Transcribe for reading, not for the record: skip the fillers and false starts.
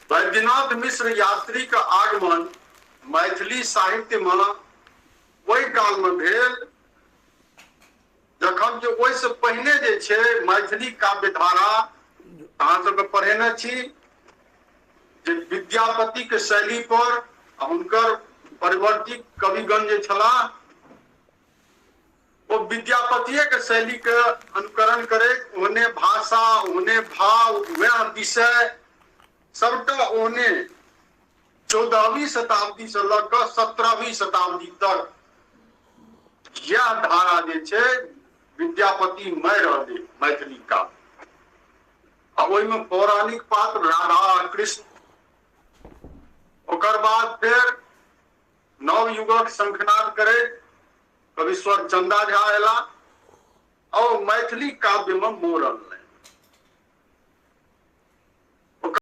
वैद्यनाथ मिश्र यात्री का आगमन मैथिली साहित्य में वही काल में भेल जखन जे ओहि से पहिने जे छै मैथिली काव्य धारा अहाँ सबके पढ़ेने छी जे विद्यापति के शैली पर हुनकर परिवर्तित कविगण जे छलाह वो विद्यापतिये के शैली के अनुकरण करे, ओहने भाषा, ओहने भाव, वह विषय सबटा ओहने 14वीं शताब्दी से लड़कर 17वीं शताब्दी तक यह धारा जे छै विद्यापति मय रहले मैथिली का। अब ओहि में पौराणिक पात्र राधा कृष्ण, ओकर बाद फिर नव युगक शंखनाद करे कविश्वर चंदा झा एला और मैथिली काव्य में मोड़ल